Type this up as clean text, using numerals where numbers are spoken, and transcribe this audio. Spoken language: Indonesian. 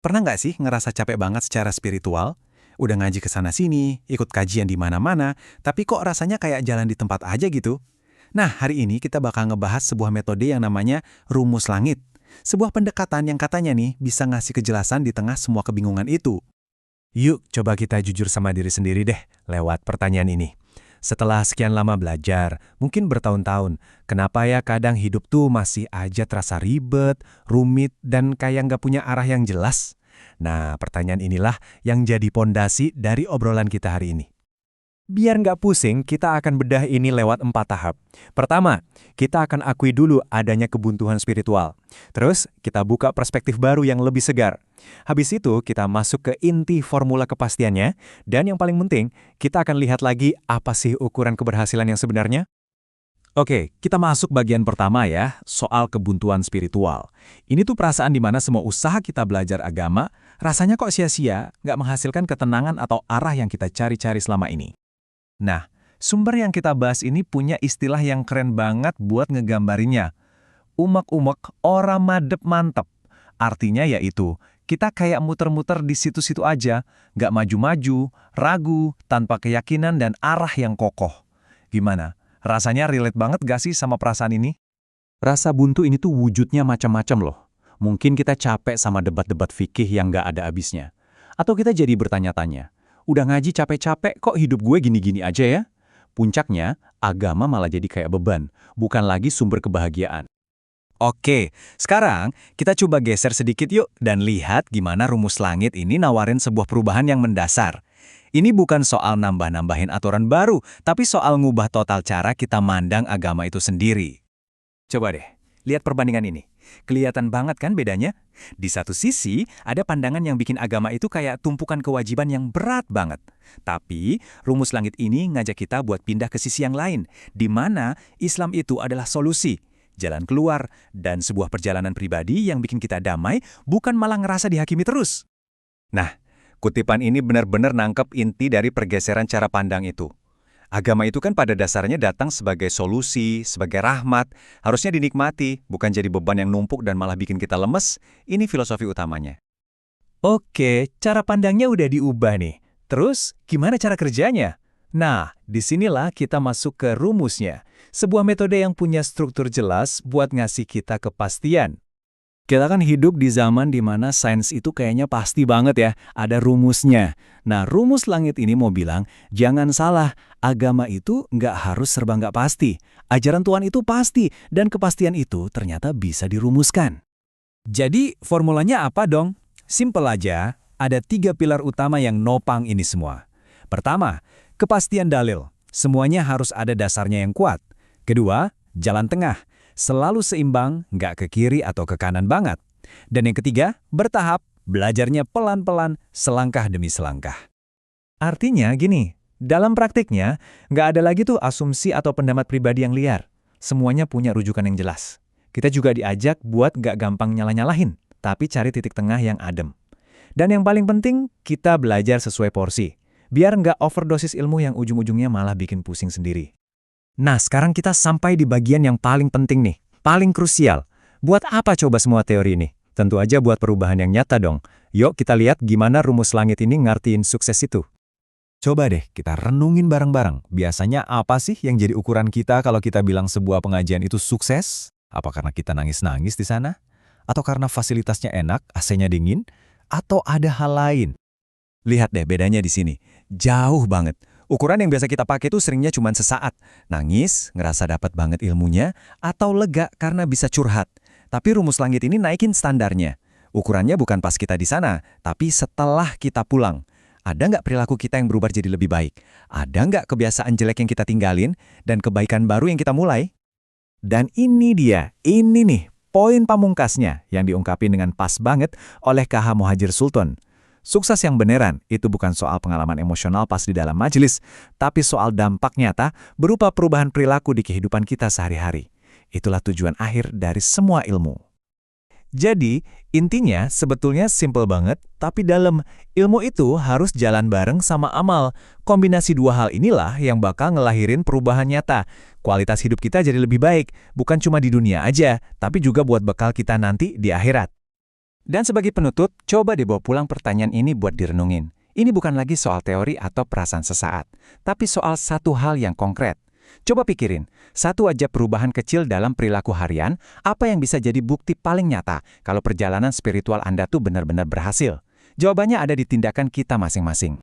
Pernah nggak sih ngerasa capek banget secara spiritual? Udah ngaji ke sana-sini, ikut kajian di mana-mana, tapi kok rasanya kayak jalan di tempat aja gitu? Nah, hari ini kita bakal ngebahas sebuah metode yang namanya rumus langit. Sebuah pendekatan yang katanya nih bisa ngasih kejelasan di tengah semua kebingungan itu. Yuk, coba kita jujur sama diri sendiri deh, lewat pertanyaan ini. Setelah sekian lama belajar, mungkin bertahun-tahun, kenapa ya kadang hidup tuh masih aja terasa ribet, rumit, dan kayak nggak punya arah yang jelas? Nah, pertanyaan inilah yang jadi pondasi dari obrolan kita hari ini. Biar nggak pusing, kita akan bedah ini lewat 4 tahap. Pertama, kita akan akui dulu adanya kebuntuan spiritual. Terus, kita buka perspektif baru yang lebih segar. Habis itu, kita masuk ke inti formula kepastiannya. Dan yang paling penting, kita akan lihat lagi apa sih ukuran keberhasilan yang sebenarnya. Oke, kita masuk bagian pertama ya, soal kebuntuan spiritual. Ini tuh perasaan di mana semua usaha kita belajar agama, rasanya kok sia-sia, nggak menghasilkan ketenangan atau arah yang kita cari-cari selama ini. Nah, sumber yang kita bahas ini punya istilah yang keren banget buat ngegambarinya. Umek-umek, ora madep mantep. Artinya yaitu, kita kayak muter-muter di situ-situ aja, nggak maju-maju, ragu, tanpa keyakinan dan arah yang kokoh. Gimana? Rasanya relate banget gak sih sama perasaan ini? Rasa buntu ini tuh wujudnya macam-macam loh. Mungkin kita capek sama debat-debat fikih yang nggak ada habisnya. Atau kita jadi bertanya-tanya, udah ngaji capek-capek kok hidup gue gini-gini aja ya? Puncaknya, agama malah jadi kayak beban, bukan lagi sumber kebahagiaan. Oke, sekarang kita coba geser sedikit yuk dan lihat gimana rumus langit ini nawarin sebuah perubahan yang mendasar. Ini bukan soal nambah-nambahin aturan baru, tapi soal ngubah total cara kita mandang agama itu sendiri. Coba deh, lihat perbandingan ini. Kelihatan banget kan bedanya? Di satu sisi, ada pandangan yang bikin agama itu kayak tumpukan kewajiban yang berat banget. Tapi, rumus langit ini ngajak kita buat pindah ke sisi yang lain, di mana Islam itu adalah solusi, jalan keluar, dan sebuah perjalanan pribadi yang bikin kita damai, bukan malah ngerasa dihakimi terus. Nah, kutipan ini benar-benar nangkep inti dari pergeseran cara pandang itu. Agama itu kan pada dasarnya datang sebagai solusi, sebagai rahmat, harusnya dinikmati, bukan jadi beban yang numpuk dan malah bikin kita lemes. Ini filosofi utamanya. Oke, cara pandangnya udah diubah nih. Terus, gimana cara kerjanya? Nah, disinilah kita masuk ke rumusnya. Sebuah metode yang punya struktur jelas buat ngasih kita kepastian. Kita kan hidup di zaman di mana sains itu kayaknya pasti banget ya, ada rumusnya. Nah, rumus langit ini mau bilang, jangan salah, agama itu nggak harus serba nggak pasti. Ajaran Tuhan itu pasti, dan kepastian itu ternyata bisa dirumuskan. Jadi, formulanya apa dong? Simple aja, ada 3 pilar utama yang nopang ini semua. Pertama, kepastian dalil. Semuanya harus ada dasarnya yang kuat. Kedua, jalan tengah. Selalu seimbang, nggak ke kiri atau ke kanan banget. Dan yang ketiga, bertahap, belajarnya pelan-pelan, selangkah demi selangkah. Artinya gini, dalam praktiknya, nggak ada lagi tuh asumsi atau pendapat pribadi yang liar. Semuanya punya rujukan yang jelas. Kita juga diajak buat nggak gampang nyalah-nyalahin, tapi cari titik tengah yang adem. Dan yang paling penting, kita belajar sesuai porsi. Biar nggak overdosis ilmu yang ujung-ujungnya malah bikin pusing sendiri. Nah, sekarang kita sampai di bagian yang paling penting nih, paling krusial. Buat apa coba semua teori ini? Tentu aja buat perubahan yang nyata dong. Yuk kita lihat gimana rumus langit ini ngertiin sukses itu. Coba deh kita renungin bareng-bareng. Biasanya apa sih yang jadi ukuran kita kalau kita bilang sebuah pengajian itu sukses? Apa karena kita nangis-nangis di sana? Atau karena fasilitasnya enak, AC-nya dingin? Atau ada hal lain? Lihat deh bedanya di sini. Jauh banget. Ukuran yang biasa kita pakai itu seringnya cuma sesaat. Nangis, ngerasa dapat banget ilmunya, atau lega karena bisa curhat. Tapi rumus langit ini naikin standarnya. Ukurannya bukan pas kita di sana, tapi setelah kita pulang. Ada nggak perilaku kita yang berubah jadi lebih baik? Ada nggak kebiasaan jelek yang kita tinggalin, dan kebaikan baru yang kita mulai? Dan ini dia, ini nih, poin pamungkasnya yang diungkapin dengan pas banget oleh KH Muhadjir Sultan. Sukses yang beneran itu bukan soal pengalaman emosional pas di dalam majelis, tapi soal dampak nyata berupa perubahan perilaku di kehidupan kita sehari-hari. Itulah tujuan akhir dari semua ilmu. Jadi, intinya sebetulnya simple banget, tapi dalam. Ilmu itu harus jalan bareng sama amal. Kombinasi dua hal inilah yang bakal ngelahirin perubahan nyata. Kualitas hidup kita jadi lebih baik, bukan cuma di dunia aja, tapi juga buat bekal kita nanti di akhirat. Dan sebagai penutup, coba dibawa pulang pertanyaan ini buat direnungin. Ini bukan lagi soal teori atau perasaan sesaat, tapi soal satu hal yang konkret. Coba pikirin, satu aja perubahan kecil dalam perilaku harian, apa yang bisa jadi bukti paling nyata kalau perjalanan spiritual Anda tuh benar-benar berhasil? Jawabannya ada di tindakan kita masing-masing.